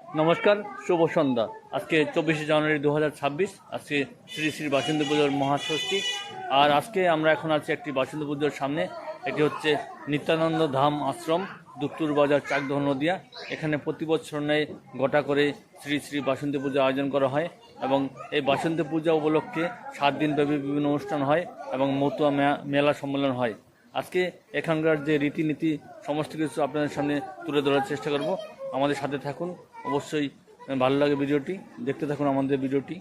নমস্কার, শুভ সন্ধ্যা। আজকে 24শে জানুয়ারি 2026। আজকে শ্রী শ্রী বাসন্তী পুজোর মহাষষ্ঠী। আর আজকে আমরা এখন আছি একটি বাসন্তী পুজোর সামনে। এটি হচ্ছে নিত্যানন্দ ধাম আশ্রম, দুত্তুর বাজার, চাকদহ নদিয়া। এখানে প্রতি বছর নেয় গোটা করে শ্রী শ্রী বাসন্তী পূজা আয়োজন করা হয় এবং এই বাসন্তী পূজা উপলক্ষে 7 দিনব্যাপী বিভিন্ন অনুষ্ঠান হয় এবং মতুয়া মেলা সম্মেলন হয়। আজকে এখানকার যে রীতিনীতি সমস্ত কিছু আপনাদের সামনে তুলে ধরার চেষ্টা করব। আমাদের সাথে থাকুন, অবশ্যই ভালো লাগে ভিডিওটি, দেখতে থাকুন আমাদের ভিডিওটি।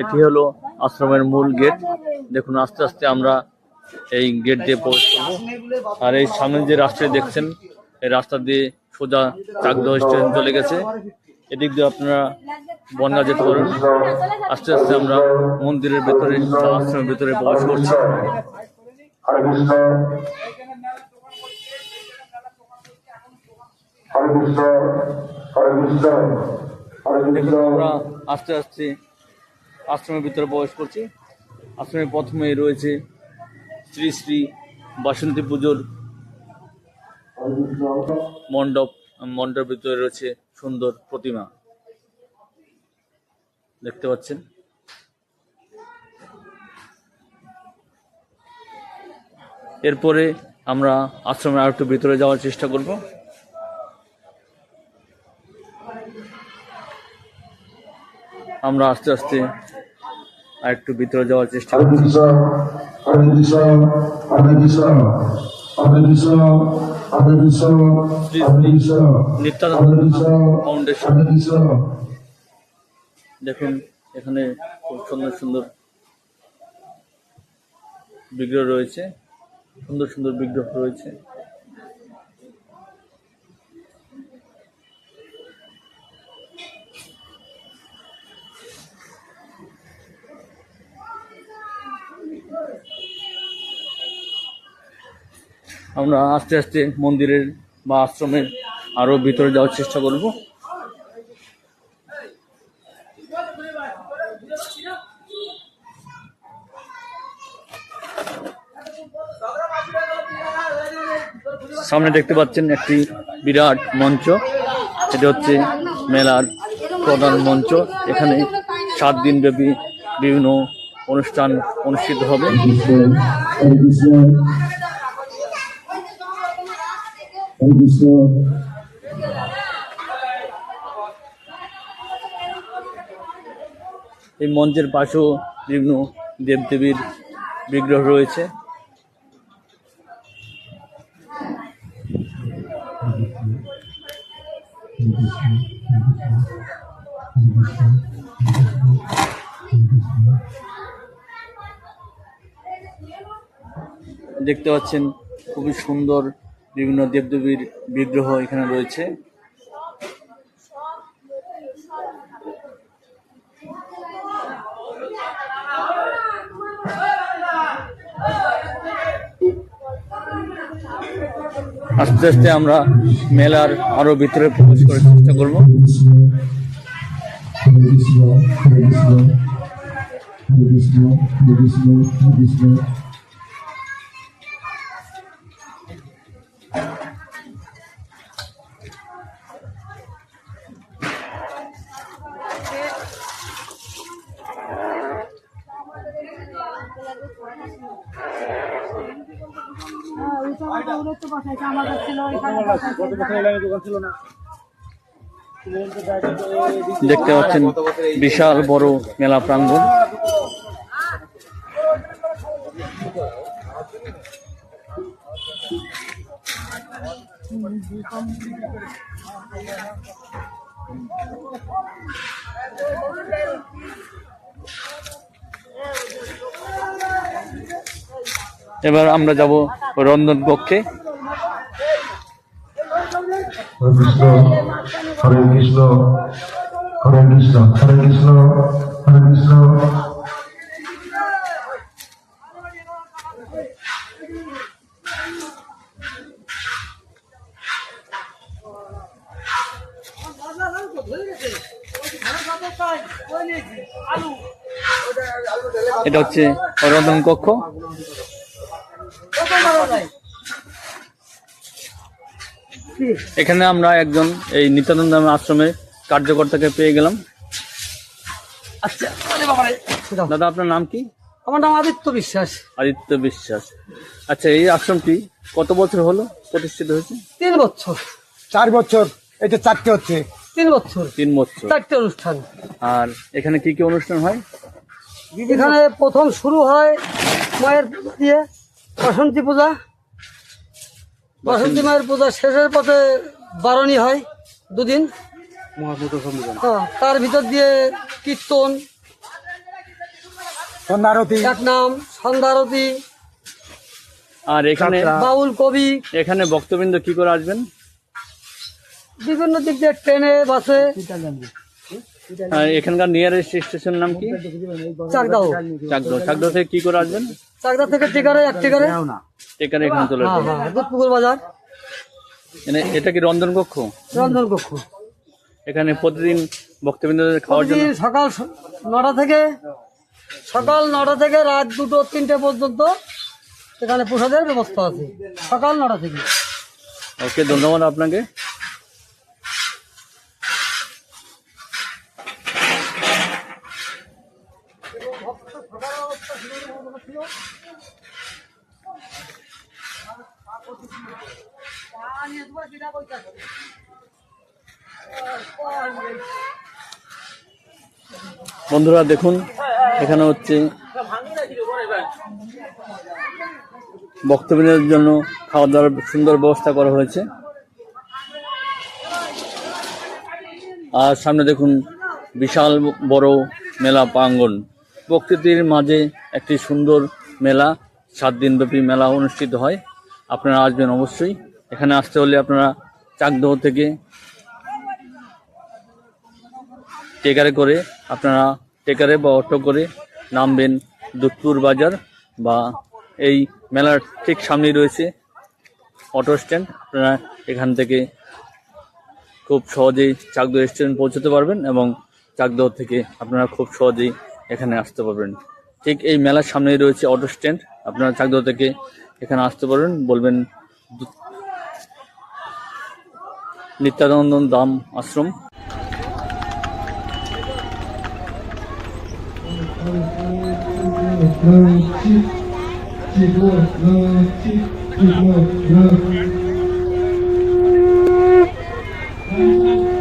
এটি হলো আশ্রমের মূল গেট। দেখুন, আস্তে আস্তে আমরা এই গেট দিয়ে প্রবেশ করবো। আর এই সামনে যে রাস্তাটি দেখছেন, এই রাস্তা দিয়ে সোজা চাকদহ স্টেশন চলে গেছে। এদিক দিয়ে আপনারা বনগাঁ যেতে পারেন। আস্তে আস্তে আমরা মন্দিরের ভেতরে, আশ্রমের ভেতরে প্রবেশ করছি। আমরা আস্তে আস্তে আশ্রমের ভিতরে প্রবেশ করছি। আশ্রমের প্রথমে রয়েছে শ্রী শ্রী বাসন্তী পুজোর মণ্ডপ। মণ্ডপের ভিতরে রয়েছে সুন্দর প্রতিমা, দেখতে পাচ্ছেন। এরপরে আমরা আশ্রমের আরেকটু ভিতরে যাওয়ার চেষ্টা করব। আমরা আস্তে আস্তে আরেকটু ভিতরে যাওয়ার চেষ্টা করছি। নিত্যানন্দ ফাউন্ডেশন, দেখুন এখানে খুব সুন্দর সুন্দর বিগ্রহ রয়েছে, সুন্দর সুন্দর বিগ্রহ রয়েছে। আমরা আস্তে আস্তে মন্দিরের বা আশ্রমের আরো ভিতরে যাওয়ার চেষ্টা করব। সামনে দেখতে পাচ্ছেন একটি বিরাট মঞ্চ। এটা হচ্ছে মেলার প্রধান মঞ্চ। এখানে 7 দিন ব্যাপী বিভিন্ন অনুষ্ঠান অনুষ্ঠিত হবে। এই মঞ্চের পাশেও বিভিন্ন দেবদেবীর বিগ্রহ রয়েছে। দেখতে পাচ্ছেন খুবই সুন্দর বিভিন্ন দেবদেবীর বিগ্রহ এখানে রয়েছে। আস্তে আস্তে আমরা মেলার আরো ভিতরে প্রবেশ করার চেষ্টা করব। দেখতে পাচ্ছেন বিশাল বড় মেলা প্রাঙ্গণ। এবার আমরা যাব রন্ধন কক্ষে। হরে কৃষ্ণ হরে কৃষ্ণ হরে কৃষ্ণ হরে কৃষ্ণ। এটা হচ্ছে রন্ধন কক্ষ। এখানে আমরা একজন এই নিত্যানন্দ আশ্রমের কার্যকর্তাকে পেয়ে গেলাম। আচ্ছা দাদা, আপনার নাম কি? আমার নাম আদিত্য বিশ্বাস। আদিত্য বিশ্বাস। আচ্ছা, এই আশ্রমটি কত বছর হলো প্রতিষ্ঠিত হয়েছে? 3 বছর। 4 বছর, এটা 4টে হচ্ছে। 3 বছর, 3 বছর, 4টে অনুষ্ঠান। আর এখানে কি কি অনুষ্ঠান হয়? এখানে প্রথম শুরু হয় মায়ের পূজা দিয়ে, বাসন্তী পূজা। বাসন্তী মায়ের পূজা শেষের পথে বারণী হয় 2 দিন। তার ভিতর দিয়ে কীর্তন, সন্ধ্যারতি, ডাকনাম, সন্ধ্যারতি, আর এখানে বাউল কবি। এখানে ভক্তবৃন্দ কি করে আসবেন? বিভিন্ন দিক দিয়ে ট্রেনে, বাসে। আর এখানকার নিয়ারেস্ট স্টেশনের নাম কি? চাকদাহ। চাকদাহ থেকে কি করে আসবেন? চাকদা থেকে টিকারে, 1 টিকারে। টিকারে এখানে চলে হ্যাঁ আসবেন। হ্যাঁ, দুধপুকুর বাজার। এটা কি রন্ধন কক্ষ? রন্ধন কক্ষ। এখানে প্রতিদিন ভক্তবৃন্দদের খাওয়ার জন্য প্রতিদিন সকাল 9টা থেকে রাত 2-3টে পর্যন্ত এখানে প্রসাদের ব্যবস্থা আছে। সকাল 9টা থেকে। ওকে, ধন্যবাদ আপনাকে। বন্ধুরা দেখুন, এখানে হচ্ছে ভক্তবৃন্দের জন্য খাওয়া দাওয়ার সুন্দর ব্যবস্থা করা হয়েছে। আর সামনে দেখুন বিশাল বড় মেলা প্রাঙ্গণ। প্রকৃতির মাঝে একটি সুন্দর মেলা, 7 দিন ব্যাপী মেলা অনুষ্ঠিত হয়। আপনারা আসবেন অবশ্যই। এখানে আসতে হলে আপনারা চাকদহ থেকে টেকারে করে আপনারা টেকারে বা অটো করে নামবেন দুধপুর বাজার, বা এই মেলার ঠিক সামনেই রয়েছে অটো স্ট্যান্ড। আপনারা এখান থেকে খুব সহজেই চাকদহ স্টেশন পৌঁছতে পারবেন এবং চাকদহ থেকে আপনারা খুব সহজেই এখানে আসতে পারবেন। ঠিক এই মেলার সামনেই রয়েছে অটো স্ট্যান্ড। আপনারা চাকদহ থেকে এখানে আসতে পারবেন, বলবেন নিত্যানন্দ ধাম আশ্রম। Thank you.